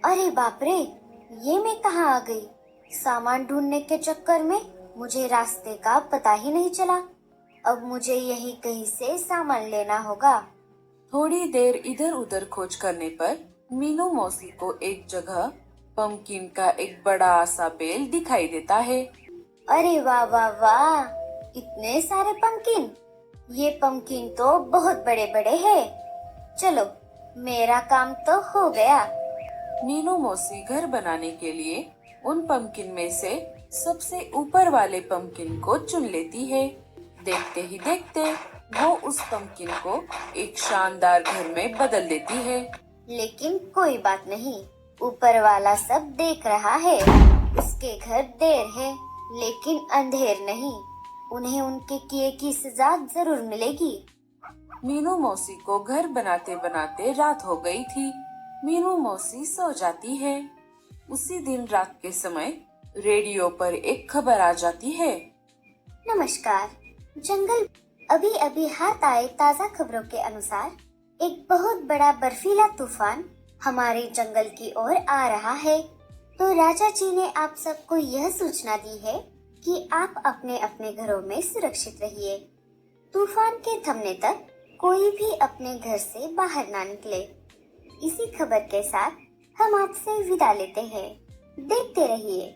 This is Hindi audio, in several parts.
अरे बाप रे, ये मैं कहाँ आ गई? सामान ढूंढने के चक्कर में मुझे रास्ते का पता ही नहीं चला। अब मुझे यहीं कहीं से सामान लेना होगा। थोड़ी देर इधर उधर खोज करने पर मीनू मौसी को एक जगह पंपकिन का एक बड़ा सा बेल दिखाई देता है। अरे वाह वाह वाह, इतने सारे पंपकिन! ये पंपकिन तो बहुत बड़े बड़े हैं। चलो, मेरा काम तो हो गया। मीनू मौसी घर बनाने के लिए उन पंपकिन में से सबसे ऊपर वाले पंपकिन को चुन लेती है। देखते ही देखते वो उस पंपकिन को एक शानदार घर में बदल देती है। लेकिन कोई बात नहीं, ऊपर वाला सब देख रहा है। उसके घर देर है लेकिन अंधेर नहीं। उन्हें उनके किए की सजा जरूर मिलेगी। मीनू मौसी को घर बनाते बनाते रात हो गई थी। मीनू मौसी सो जाती है। उसी दिन रात के समय रेडियो पर एक खबर आ जाती है। नमस्कार, जंगल अभी अभी हाथ आए ताज़ा खबरों के अनुसार एक बहुत बड़ा बर्फीला तूफान हमारे जंगल की ओर आ रहा है। तो राजा जी ने आप सबको यह सूचना दी है कि आप अपने अपने घरों में सुरक्षित रहिए। तूफान के थमने तक कोई भी अपने घर से बाहर ना निकले। इसी खबर के साथ हम आपसे विदा लेते हैं। देखते रहिए।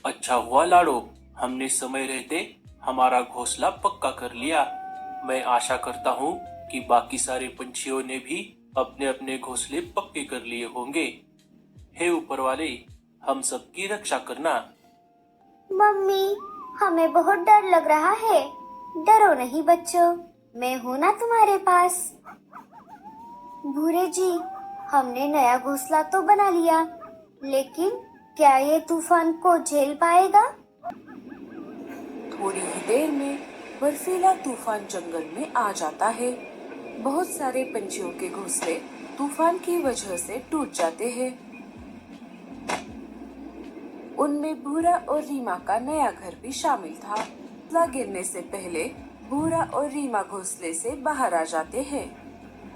अच्छा हुआ लाडो, हमने समय रहते हमारा घोंसला पक्का कर लिया। मैं आशा करता हूँ कि बाकी सारे पंछियों ने भी अपने अपने घोंसले पक्के कर लिए होंगे। हे ऊपर वाले, हम सबकी रक्षा करना। मम्मी, हमें बहुत डर लग रहा है। डरो नहीं बच्चों, मैं हूँ ना तुम्हारे पास। भूरे जी, हमने नया घोंसला तो बना लिया, लेकिन क्या ये तूफान को झेल पाएगा? थोड़ी ही देर में बर्फीला तूफान जंगल में आ जाता है। बहुत सारे पंछियों के घोंसले तूफान की वजह से टूट जाते हैं। उनमें भूरा और रीमा का नया घर भी शामिल था। घोंसला गिरने से पहले भूरा और रीमा घोंसले से बाहर आ जाते हैं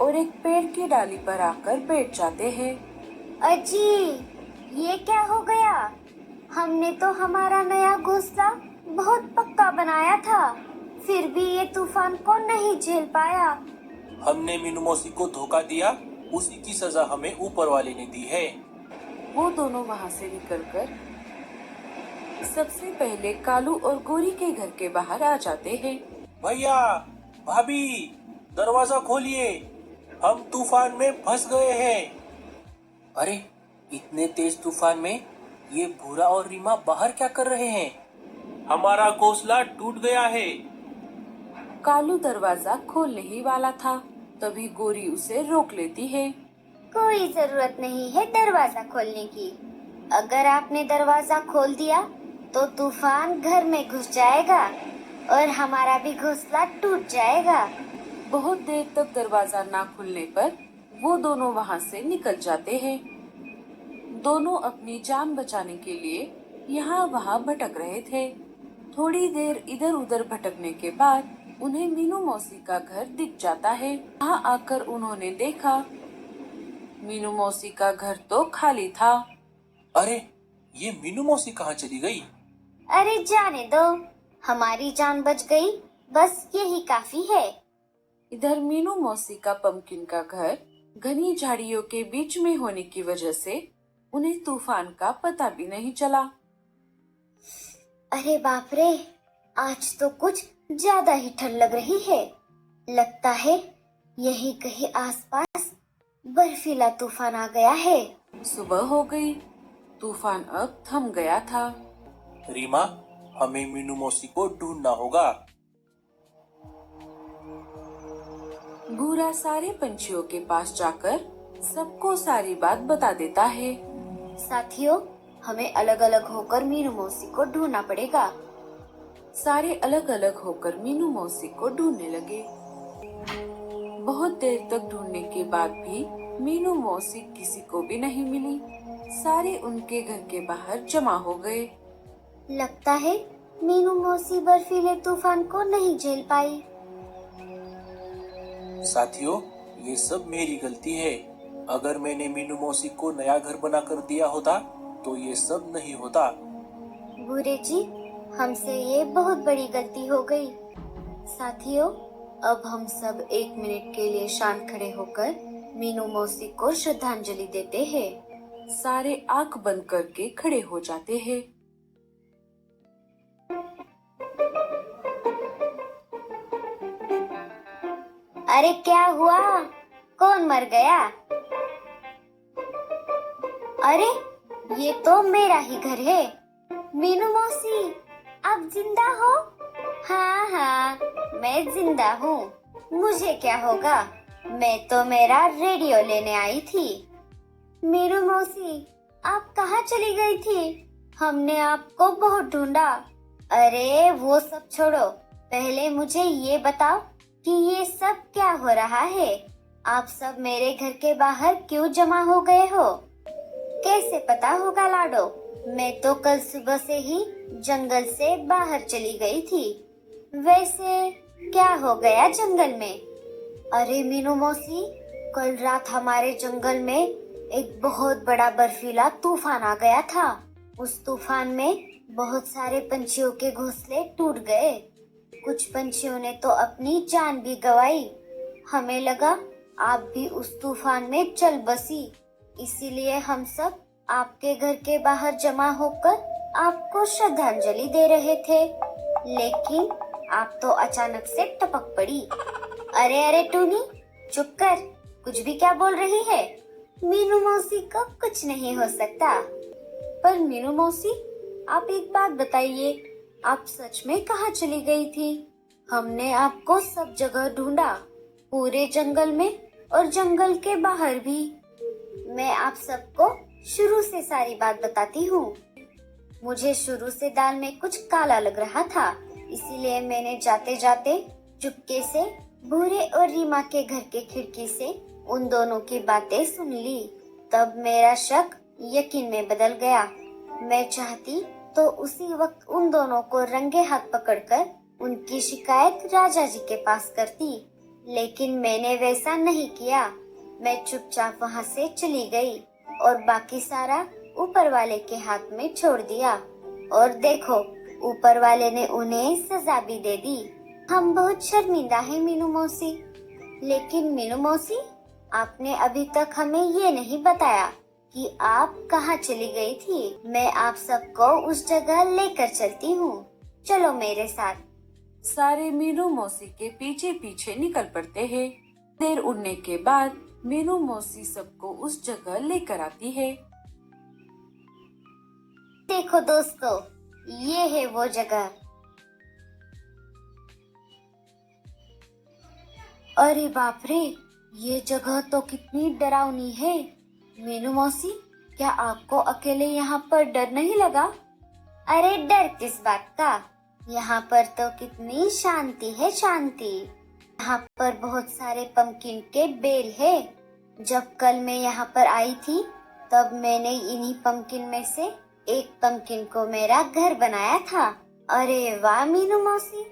और एक पेड़ की डाली पर आकर बैठ जाते हैं। अजी, ये क्या हो गया? हमने तो हमारा नया घोंसला बहुत पक्का बनाया था, फिर भी ये तूफान को नहीं झेल पाया। हमने मीनू मौसी को धोखा दिया, उसी की सजा हमें ऊपर वाले ने दी है। वो दोनों वहाँ से निकलकर सबसे पहले कालू और गोरी के घर के बाहर आ जाते हैं। भैया, भाभी, दरवाजा खोलिए, हम तूफान में फंस गए हैं। अरे, इतने तेज तूफान में ये भूरा और रीमा बाहर क्या कर रहे हैं? हमारा घोंसला टूट गया है। कालू दरवाजा खोलने ही वाला था, तभी गोरी उसे रोक लेती है। कोई जरूरत नहीं है दरवाजा खोलने की। अगर आपने दरवाजा खोल दिया तो तूफान घर में घुस जाएगा और हमारा भी घोंसला टूट जाएगा। बहुत देर तक दरवाजा ना खुलने पर वो दोनों वहाँ से निकल जाते हैं। दोनों अपनी जान बचाने के लिए यहाँ वहाँ भटक रहे थे। थोड़ी देर इधर उधर भटकने के बाद उन्हें मीनू मौसी का घर दिख जाता है। वहाँ आकर उन्होंने देखा मीनू मौसी का घर तो खाली था। अरे, ये मीनू मौसी कहाँ चली गई? अरे जाने दो, हमारी जान बच गई, बस यही काफी है। इधर मीनू मौसी का पंपकिन का घर घनी झाड़ियों के बीच में होने की वजह से उन्हें तूफान का पता भी नहीं चला। अरे बाप रे, आज तो कुछ ज्यादा ही ठंड लग रही है। लगता है यहीं कहीं आसपास बर्फीला तूफान आ गया है। सुबह हो गई, तूफान अब थम गया था। रीमा, हमें मीनू मौसी को ढूंढना होगा। भूरा सारे पंछियों के पास जाकर सबको सारी बात बता देता है। साथियों, हमें अलग अलग होकर मीनू मौसी को ढूंढना पड़ेगा। सारे अलग अलग होकर मीनू मौसी को ढूंढने लगे। बहुत देर तक ढूंढने के बाद भी मीनू मौसी किसी को भी नहीं मिली। सारे उनके घर के बाहर जमा हो गए। लगता है मीनू मौसी बर्फीले तूफान को नहीं झेल पाई। साथियों, ये सब मेरी गलती है। अगर मैंने मीनू मौसी को नया घर बना कर दिया होता तो ये सब नहीं होता। बूढ़े जी, हमसे ये बहुत बड़ी गलती हो गई। साथियों, अब हम सब 1 मिनट के लिए शांत खड़े होकर मीनू मौसी को श्रद्धांजलि देते हैं। सारे आंख बंद करके खड़े हो जाते हैं। अरे क्या हुआ? कौन मर गया? अरे ये तो मेरा ही घर है। मीनू मौसी, आप जिंदा हो? हाँ हाँ, मैं जिंदा हूँ। मुझे क्या होगा? मैं तो मेरा रेडियो लेने आई थी। मीनू मौसी, आप कहाँ चली गई थी? हमने आपको बहुत ढूंढा। अरे वो सब छोड़ो, पहले मुझे ये बताओ कि ये सब क्या हो रहा है? आप सब मेरे घर के बाहर क्यों जमा हो गए हो? कैसे पता होगा लाडो? मैं तो कल सुबह से ही जंगल से बाहर चली गई थी। वैसे क्या हो गया जंगल में? अरे मीनू मौसी, कल रात हमारे जंगल में एक बहुत बड़ा बर्फीला तूफान आ गया था। उस तूफान में बहुत सारे पंछियों के घोंसले टूट गए। कुछ पंछियों ने तो अपनी जान भी गंवाई। हमें लगा आप भी उस तूफान में चल बसी, इसीलिए हम सब आपके घर के बाहर जमा होकर आपको श्रद्धांजलि दे रहे थे। लेकिन आप तो अचानक से टपक पड़ी। अरे अरे टूनी, चुप कर, कुछ भी क्या बोल रही है? मीनू मौसी को कुछ नहीं हो सकता। पर मीनू मौसी, आप एक बात बताइए, आप सच में कहाँ चली गई थी? हमने आपको सब जगह ढूंढा, पूरे जंगल में और जंगल के बाहर भी। मैं आप सबको शुरू से सारी बात बताती हूँ। मुझे शुरू से दाल में कुछ काला लग रहा था, इसीलिए मैंने जाते जाते चुपके से भूरे और रीमा के घर के खिड़की से उन दोनों की बातें सुन ली। तब मेरा शक यकीन में बदल गया। मैं चाहती तो उसी वक्त उन दोनों को रंगे हाथ पकड़कर उनकी शिकायत राजा जी के पास करती, लेकिन मैंने वैसा नहीं किया। मैं चुपचाप वहाँ से चली गई और बाकी सारा ऊपर वाले के हाथ में छोड़ दिया। और देखो, ऊपर वाले ने उन्हें सजा भी दे दी। हम बहुत शर्मिंदा हैं मीनू मौसी। लेकिन मीनू मौसी, आपने अभी तक हमें ये नहीं बताया कि आप कहाँ चली गई थी। मैं आप सबको उस जगह लेकर चलती हूँ, चलो मेरे साथ। सारे मीनू मौसी के पीछे पीछे निकल पड़ते हैं। देर उड़ने के बाद मीनू मौसी सबको उस जगह लेकर आती है। देखो दोस्तों, ये है वो जगह। अरे बाप रे, ये जगह तो कितनी डरावनी है। मीनू मौसी, क्या आपको अकेले यहाँ पर डर नहीं लगा? अरे डर किस बात का? यहाँ पर तो कितनी शांति है, शांति। यहाँ पर बहुत सारे पंपकिन के बेल है। जब कल मैं यहाँ पर आई थी, तब मैंने इन्हीं पंपकिन में से एक पंपकिन को मेरा घर बनाया था। अरे वाह मीनू मौसी,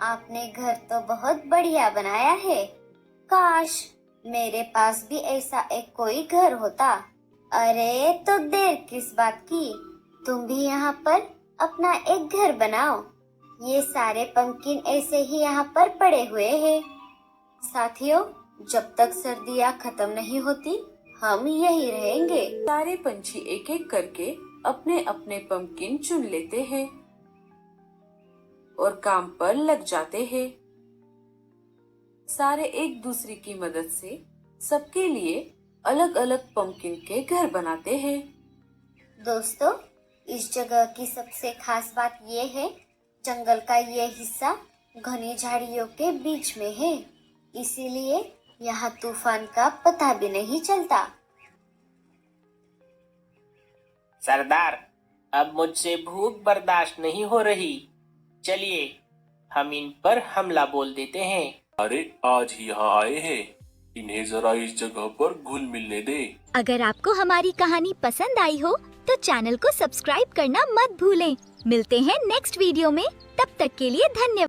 आपने घर तो बहुत बढ़िया बनाया है। काश मेरे पास भी ऐसा एक कोई घर होता। अरे तो देर किस बात की, तुम भी यहाँ पर अपना एक घर बनाओ। ये सारे पंपकिन ऐसे ही यहाँ पर पड़े हुए हैं। साथियों, जब तक सर्दियाँ खत्म नहीं होती, हम यही रहेंगे। सारे पंछी एक एक करके अपने अपने पंपकिन चुन लेते हैं और काम पर लग जाते हैं। सारे एक दूसरे की मदद से सबके लिए अलग अलग पंपकिन के घर बनाते हैं। दोस्तों, इस जगह की सबसे खास बात ये है, जंगल का ये हिस्सा घनी झाड़ियों के बीच में है, इसीलिए यहाँ तूफान का पता भी नहीं चलता। सरदार, अब मुझसे भूख बर्दाश्त नहीं हो रही। चलिए हम इन पर हमला बोल देते हैं। अरे आज ही यहाँ आए हैं, इन्हें जरा इस जगह पर घुल मिलने दे। अगर आपको हमारी कहानी पसंद आई हो तो चैनल को सब्सक्राइब करना मत भूलें। मिलते हैं नेक्स्ट वीडियो में, तब तक के लिए धन्यवाद।